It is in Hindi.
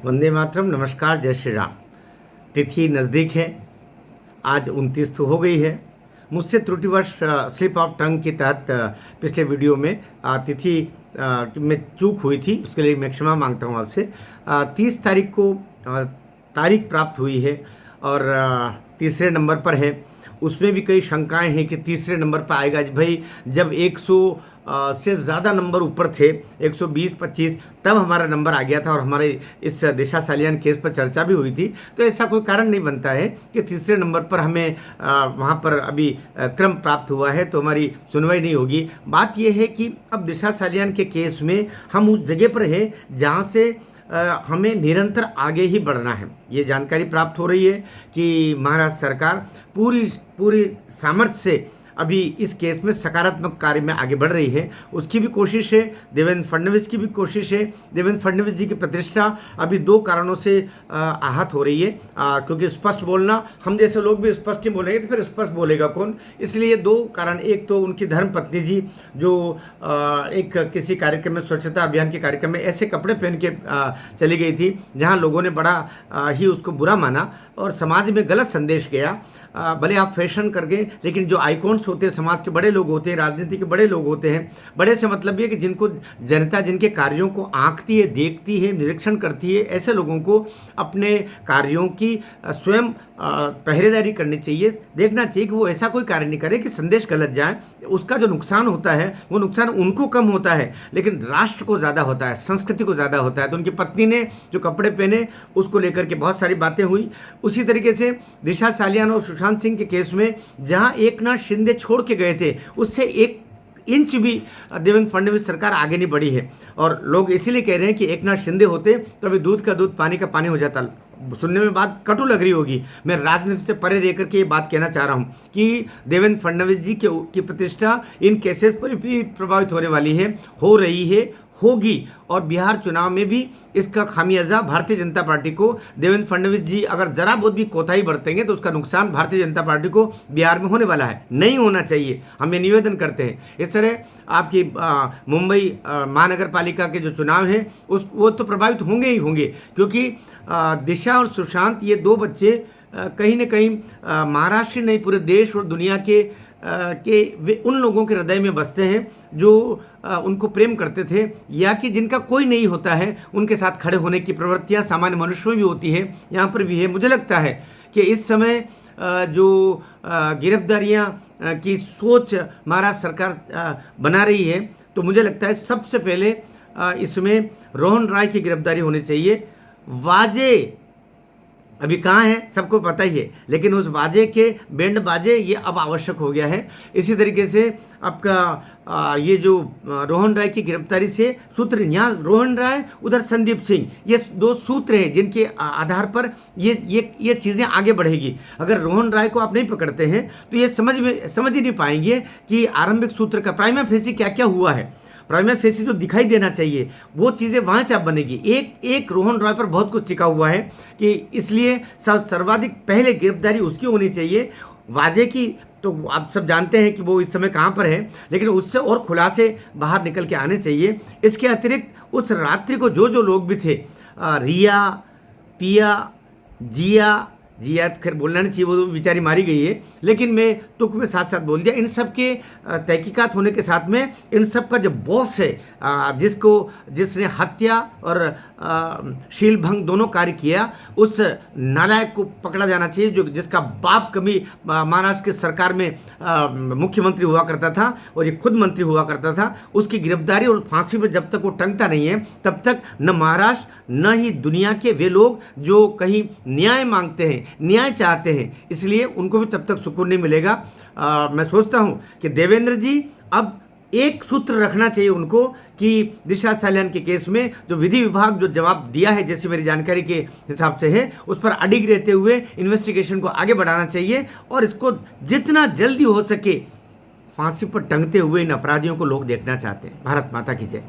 वंदे मातरम। नमस्कार, जय श्री राम। तिथि नज़दीक है, आज 29 तो हो गई है। मुझसे त्रुटिवश स्लिप ऑफ टंग के तहत पिछले वीडियो में तिथि में चूक हुई थी, उसके लिए मैं क्षमा मांगता हूँ आपसे। 30 तारीख को तारीख प्राप्त हुई है और तीसरे नंबर पर है। उसमें भी कई शंकाएं हैं कि तीसरे नंबर पर आएगा। भाई, जब 100 से ज़्यादा नंबर ऊपर थे, 120-25, तब हमारा नंबर आ गया था और हमारे इस दिशा सालियान केस पर चर्चा भी हुई थी। तो ऐसा कोई कारण नहीं बनता है कि तीसरे नंबर पर हमें वहाँ पर अभी क्रम प्राप्त हुआ है तो हमारी सुनवाई नहीं होगी। बात यह है कि अब दिशा सालियान के केस में हम उस जगह पर हैं जहाँ से हमें निरंतर आगे ही बढ़ना है। ये जानकारी प्राप्त हो रही है कि महाराष्ट्र सरकार पूरी पूरी सामर्थ्य से अभी इस केस में सकारात्मक कार्य में आगे बढ़ रही है। उसकी भी कोशिश है, देवेंद्र फडणवीस की भी कोशिश है। देवेंद्र फडणवीस जी की प्रतिष्ठा अभी दो कारणों से आहत हो रही है, क्योंकि स्पष्ट बोलना, हम जैसे लोग भी स्पष्ट नहीं बोलेंगे तो फिर स्पष्ट बोलेगा कौन। इसलिए दो कारण, एक तो उनकी धर्मपत्नी जी जो एक किसी कार्यक्रम में, स्वच्छता अभियान के कार्यक्रम में ऐसे कपड़े पहन के चली गई थी जहाँ लोगों ने बड़ा ही उसको बुरा माना और समाज में गलत संदेश गया। भले आप फैशन कर गए, लेकिन जो आइकॉन्स होते हैं, समाज के बड़े लोग होते हैं, राजनीति के बड़े लोग होते हैं, बड़े से मतलब ये कि जिनको जनता जिनके कार्यों को आंकती है, देखती है, निरीक्षण करती है, ऐसे लोगों को अपने कार्यों की स्वयं पहरेदारी करनी चाहिए। देखना चाहिए कि वो ऐसा कोई कार्य नहीं करे कि संदेश गलत जाए। उसका जो नुकसान होता है वो नुकसान उनको कम होता है, लेकिन राष्ट्र को ज़्यादा होता है, संस्कृति को ज़्यादा होता है। तो उनकी पत्नी ने जो कपड़े पहने उसको लेकर के बहुत सारी बातें हुई। उसी तरीके से दिशा सालियान और सुशांत सिंह के केस में जहां एकनाथ शिंदे छोड़ के गए थे, उससे 1 इंच भी देवेंद्र फडणवीस सरकार आगे नहीं बढ़ी है। और लोग इसीलिए कह रहे हैं कि एकनाथ शिंदे होते तो अभी दूध का दूध पानी का पानी हो जाता। सुनने में बात कटु लग रही होगी, मैं राजनीति से परे रह करके ये बात कहना चाह रहा हूँ कि देवेंद्र फडणवीस जी की प्रतिष्ठा इन केसेस पर भी प्रभावित होने वाली है, हो रही है, होगी। और बिहार चुनाव में भी इसका खामियाजा भारतीय जनता पार्टी को, देवेंद्र फडणवीस जी अगर जरा बहुत भी कोताही बरतेंगे तो उसका नुकसान भारतीय जनता पार्टी को बिहार में होने वाला है। नहीं होना चाहिए, हम ये निवेदन करते हैं। इस तरह आपकी मुंबई महानगर पालिका के जो चुनाव हैं वो तो प्रभावित होंगे ही होंगे, क्योंकि दिशा और सुशांत, ये दो बच्चे कहीं ना कहीं महाराष्ट्र नहीं पूरे देश और दुनिया के वे उन लोगों के हृदय में बसते हैं जो उनको प्रेम करते थे, या कि जिनका कोई नहीं होता है, उनके साथ खड़े होने की प्रवृत्तियां सामान्य मनुष्य में भी होती है, यहाँ पर भी है। मुझे लगता है कि इस समय जो गिरफ्तारियां की सोच महाराष्ट्र सरकार बना रही है, तो मुझे लगता है सबसे पहले इसमें रोहन राय की गिरफ्तारी होनी चाहिए। वाजे अभी कहाँ है सबको पता ही है, लेकिन उस बाजे के बैंड बाजे ये अब आवश्यक हो गया है। इसी तरीके से आपका ये जो रोहन राय की गिरफ्तारी से सूत्र, यहाँ रोहन राय उधर संदीप सिंह, ये दो सूत्र हैं जिनके आधार पर ये चीज़ें आगे बढ़ेगी। अगर रोहन राय को आप नहीं पकड़ते हैं तो ये समझ ही नहीं पाएंगे कि आरंभिक सूत्र का प्राइमा फेसी क्या क्या हुआ है। प्राइमा फेसी जो दिखाई देना चाहिए वो चीज़ें वहाँ से अब बनेगी। एक रोहन रॉय पर बहुत कुछ टिका हुआ है कि इसलिए सर्वाधिक पहले गिरफ्तारी उसकी होनी चाहिए। वाजे की तो आप सब जानते हैं कि वो इस समय कहाँ पर है, लेकिन उससे और खुलासे बाहर निकल के आने चाहिए। इसके अतिरिक्त उस रात्रि को जो लोग भी थे, रिया, पिया, जिया तो खैर बोलना नहीं चाहिए, वो बेचारी मारी गई है, लेकिन मैं तुक में साथ साथ बोल दिया। इन सब के तहकीकात होने के साथ में इन सब का जो बॉस है, जिसने हत्या और शील भंग दोनों कार्य किया, उस नालायक को पकड़ा जाना चाहिए, जिसका बाप कभी महाराष्ट्र की सरकार में मुख्यमंत्री हुआ करता था और ये खुद मंत्री हुआ करता था। उसकी गिरफ्तारी और फांसी पर जब तक वो टंगता नहीं है तब तक न महाराष्ट्र न ही दुनिया के वे लोग जो कहीं न्याय मांगते हैं, न्याय चाहते हैं, इसलिए उनको भी तब तक सुकून नहीं मिलेगा। मैं सोचता हूँ कि देवेंद्र जी अब एक सूत्र रखना चाहिए उनको कि दिशा सालियान के केस में जो विधि विभाग जो जवाब दिया है, जैसे मेरी जानकारी के हिसाब से है, उस पर अडिग रहते हुए इन्वेस्टिगेशन को आगे बढ़ाना चाहिए और इसको जितना जल्दी हो सके फांसी पर टंगते हुए इन अपराधियों को लोग देखना चाहते हैं। भारत माता की जय।